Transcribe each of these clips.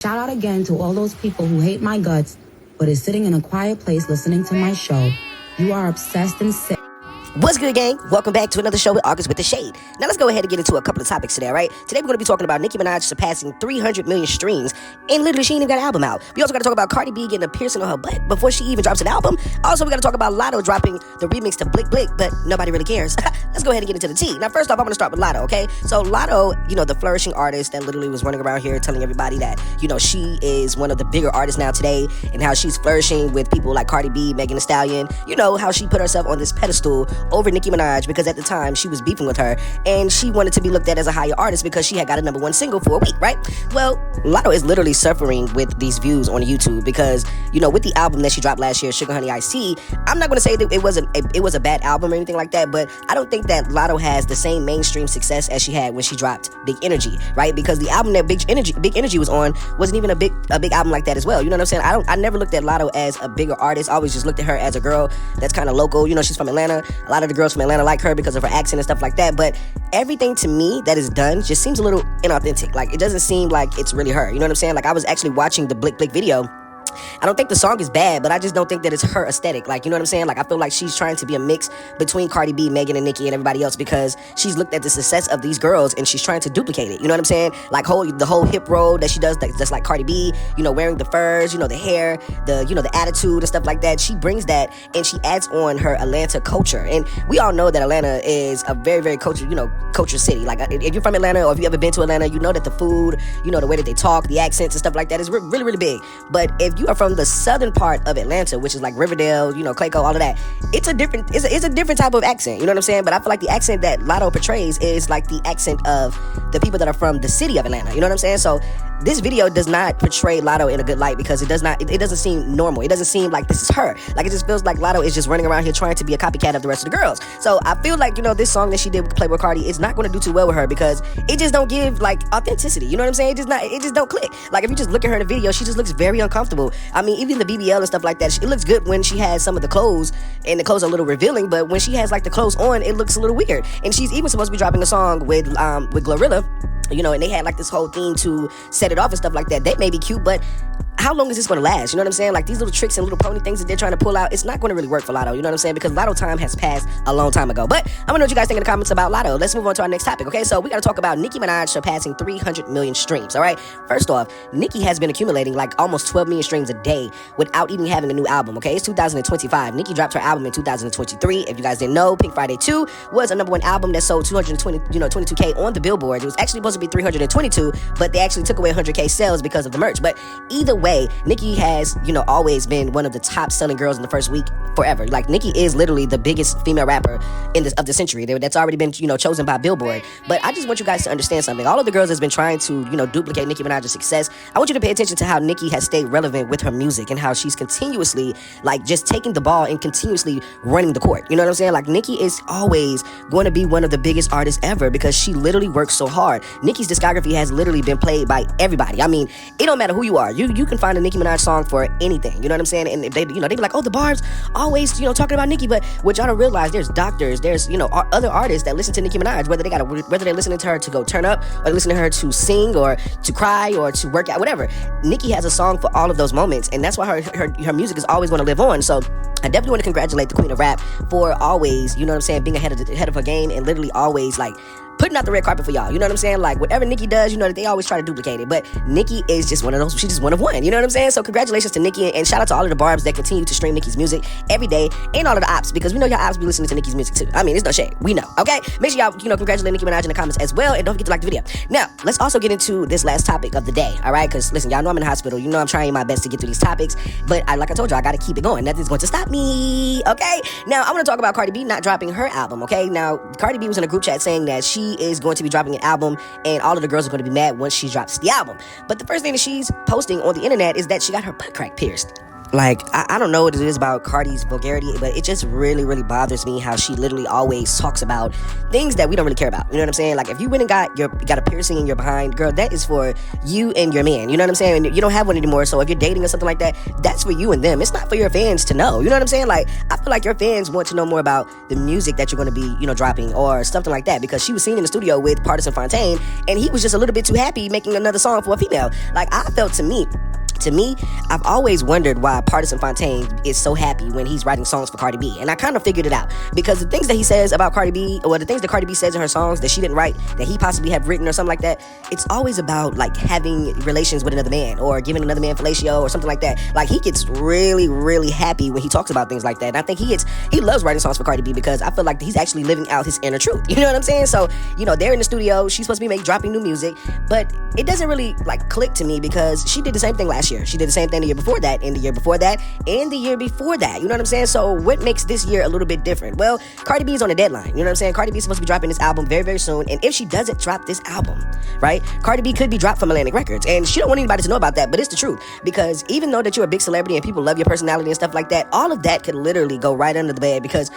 Shout out again to all those people who hate my guts, but is sitting in a quiet place listening to my show. You are obsessed and sick. What's good, gang? Welcome back to another show with August with the Shade. Now let's go ahead and get into a couple of topics today, all right? Today we're going to be talking about Nicki Minaj surpassing 300 million streams, and literally she ain't even got an album out. We also got to talk about Cardi B getting a piercing on her butt before she even drops an album. Also, we got to talk about Latto dropping the remix to Blick Blick, but nobody really cares. Let's go ahead and get into the tea. Now, first off, I'm going to start with Latto, okay? So Latto, the flourishing artist that literally was running around here telling everybody that, she is one of the bigger artists now today, and how she's flourishing with people like Cardi B, Megan Thee Stallion, how she put herself on this pedestal over Nicki Minaj, because at the time she was beefing with her and she wanted to be looked at as a higher artist because she had got a #1 single for a week, right? Well, Latto is literally suffering with these views on YouTube because, with the album that she dropped last year, Sugar Honey Iced Tea, I'm not going to say that it was a bad album or anything like that, but I don't think that Latto has the same mainstream success as she had when she dropped Big Energy, right? Because the album that Big Energy was on wasn't even a big album like that as well. You know what I'm saying? I never looked at Latto as a bigger artist. I always just looked at her as a girl that's kind of local. She's from Atlanta. A lot of the girls from Atlanta like her because of her accent and stuff like that, but everything to me that is done just seems a little inauthentic. Like, it doesn't seem like it's really her. You know what I'm saying? Like, I was actually watching the Blick Blick video. I don't think the song is bad, but I just don't think that it's her aesthetic. Like, you know what I'm saying? Like, I feel like she's trying to be a mix between Cardi B, Megan, and Nicki and everybody else because she's looked at the success of these girls and she's trying to duplicate it. You know what I'm saying? Like, the whole hip roll that she does, just like Cardi B, wearing the furs, the hair, the attitude and stuff like that. She brings that and she adds on her Atlanta culture. And we all know that Atlanta is a very, very culture city. Like, if you're from Atlanta or if you ever been to Atlanta, you know that the food, the way that they talk, the accents and stuff like that is really, really big. But if you are from the southern part of Atlanta, which is like Riverdale, Clayco, all of that, it's a different type of accent. You know what I'm saying? But I feel like the accent that Latto portrays is like the accent of the people that are from the city of Atlanta. You know what I'm saying? So this video does not portray Latto in a good light because it doesn't seem normal. It doesn't seem like this is her. Like, it just feels like Latto is just running around here trying to be a copycat of the rest of the girls. So I feel like, this song that she did with Playboy Cardi is not going to do too well with her because it just don't give like authenticity. You know what I'm saying? It just don't click. Like, if you just look at her in the video, she just looks very uncomfortable. I mean, even the BBL and stuff like that, it looks good when she has some of the clothes and the clothes are a little revealing, but when she has like the clothes on, it looks a little weird. And she's even supposed to be dropping a song with Glorilla, and they had like this whole theme to set it off and stuff like that. That may be cute, but how long is this going to last? You know what I'm saying? Like, these little tricks and little pony things that they're trying to pull out, it's not going to really work for Latto. You know what I'm saying? Because Latto time has passed a long time ago. But I want to know what you guys think in the comments about Latto. Let's move on to our next topic, okay? So we got to talk about Nicki Minaj surpassing 300 million streams, all right? First off, Nicki has been accumulating like almost 12 million streams a day without even having a new album, okay? It's 2025. Nicki dropped her album in 2023. If you guys didn't know, Pink Friday 2 was a #1 album that sold 22K on the Billboard. It was actually supposed to be 322, but they actually took away 100K sales because of the merch. But either way, Nicki has, always been one of the top selling girls in the first week forever. Like, Nicki is literally the biggest female rapper of the century. That's already been, chosen by Billboard. But I just want you guys to understand something. All of the girls that's been trying to, duplicate Nicki Minaj's success, I want you to pay attention to how Nicki has stayed relevant with her music and how she's continuously, like, just taking the ball and continuously running the court. You know what I'm saying? Like, Nicki is always going to be one of the biggest artists ever because she literally works so hard. Nicki's discography has literally been played by everybody. I mean, it don't matter who you are. You can find a Nicki Minaj song for anything. You know what I'm saying? And they be like, oh, the Barbs always, talking about Nicki. But what y'all don't realize, there's doctors, there's, other artists that listen to Nicki Minaj, whether they're listening to her to go turn up or listening to her to sing or to cry or to work out, whatever. Nicki has a song for all of those moments, and that's why her music is always going to live on. So I definitely want to congratulate the Queen of Rap for always, being ahead of her game and literally always like putting out the red carpet for y'all. You know what I'm saying? Like, whatever Nicki does, that they always try to duplicate it. But Nicki is just one of those. She's just one of one. You know what I'm saying? So congratulations to Nicki, and shout out to all of the Barbs that continue to stream Nicki's music every day, and all of the ops, because we know y'all ops be listening to Nicki's music too. I mean, it's no shade. We know. Okay? Make sure y'all, congratulate Nicki Minaj in the comments as well, and don't forget to like the video. Now, let's also get into this last topic of the day. All right? Because listen, y'all know I'm in the hospital. I'm trying my best to get through these topics, but like I told you, I got to keep it going. Nothing's going to stop me. Okay? Now, I want to talk about Cardi B not dropping her album. Okay? Now, Cardi B was in a group chat saying that she is going to be dropping an album and all of the girls are going to be mad once she drops the album. But the first thing that she's posting on the internet is that she got her butt crack pierced. Like, I don't know what it is about Cardi's vulgarity, but it just really, really bothers me how she literally always talks about things that we don't really care about. You know what I'm saying? Like, if you went and got a piercing in your behind, girl, that is for you and your man. You know what I'm saying? And you don't have one anymore, so if you're dating or something like that, that's for you and them. It's not for your fans to know. You know what I'm saying? Like, I feel like your fans want to know more about the music that you're going to be, dropping or something like that, because she was seen in the studio with Partisan Fontaine, and he was just a little bit too happy making another song for a female. Like, I felt to me, I've always wondered why Partisan Fontaine is so happy when he's writing songs for Cardi B. And I kind of figured it out. Because the things that he says about Cardi B, or the things that Cardi B says in her songs that she didn't write, that he possibly have written or something like that, it's always about, like, having relations with another man or giving another man fellatio or something like that. Like, he gets really, really happy when he talks about things like that. And I think he loves writing songs for Cardi B, because I feel like he's actually living out his inner truth. You know what I'm saying? So, they're in the studio. She's supposed to be dropping new music. But it doesn't really, like, click to me, because she did the same thing last year. She did the same thing the year before that, and the year before that, and the year before that. You know what I'm saying? So what makes this year a little bit different? Well, Cardi B is on a deadline. You know what I'm saying? Cardi B is supposed to be dropping this album very, very soon. And if she doesn't drop this album, right, Cardi B could be dropped from Atlantic Records. And she don't want anybody to know about that, but it's the truth. Because even though that you're a big celebrity and people love your personality and stuff like that, all of that could literally go right under the bed, because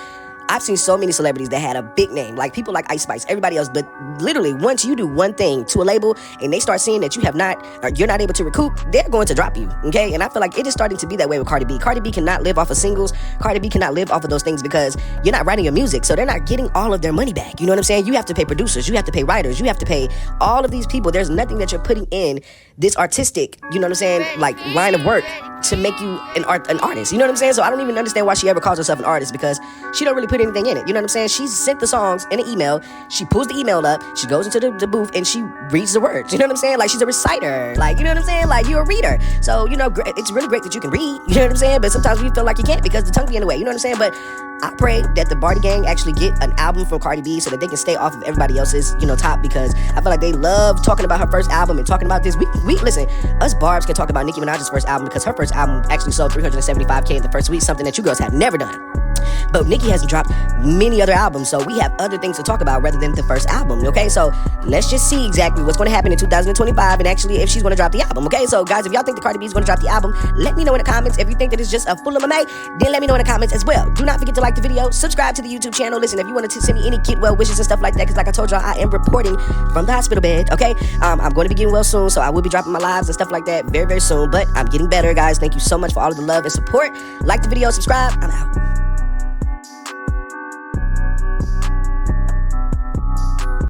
I've seen so many celebrities that had a big name, like people like Ice Spice, everybody else, but literally once you do one thing to a label and they start seeing that you're not able to recoup, they're going to drop you, okay? And I feel like it is starting to be that way with Cardi B. Cardi B cannot live off of singles. Cardi B cannot live off of those things, because you're not writing your music, so they're not getting all of their money back. You know what I'm saying? You have to pay producers, you have to pay writers, you have to pay all of these people. There's nothing that you're putting in this artistic, you know what I'm saying, like, line of work to make you an artist. You know what I'm saying? So I don't even understand why she ever calls herself an artist, because she don't really put anything in it. You know what I'm saying? She sent the songs in an email. She pulls the email up. She goes into the booth and she reads the words. You know what I'm saying? Like, she's a reciter. Like, you know what I'm saying? Like, you're a reader. So, it's really great that you can read. You know what I'm saying? But sometimes we feel like you can't, because the tongue be in the way. You know what I'm saying? But I pray that the Barty Gang actually get an album from Cardi B so that they can stay off of everybody else's, top, because I feel like they love talking about her first album and talking about this. We listen, us Barbs can talk about Nicki Minaj's first album, because her first album actually sold 375K in the first week, something that you girls have never done. But Nicki hasn't dropped many other albums, so we have other things to talk about rather than the first album, okay? So let's just see exactly what's going to happen in 2025, and actually if she's going to drop the album, okay? So guys, if y'all think that Cardi B is going to drop the album, let me know in the comments. If you think that it's just a full of mame, then let me know in the comments as well. Do not forget to like the video, subscribe to the YouTube channel. Listen, if you want to send me any get well wishes and stuff like that, because like I told y'all, I am reporting from the hospital bed, okay? I'm going to be getting well soon, so I will be dropping my lives and stuff like that very, very soon, but I'm getting better, guys. Thank you so much for all of the love and support. Like the video, subscribe. I'm out.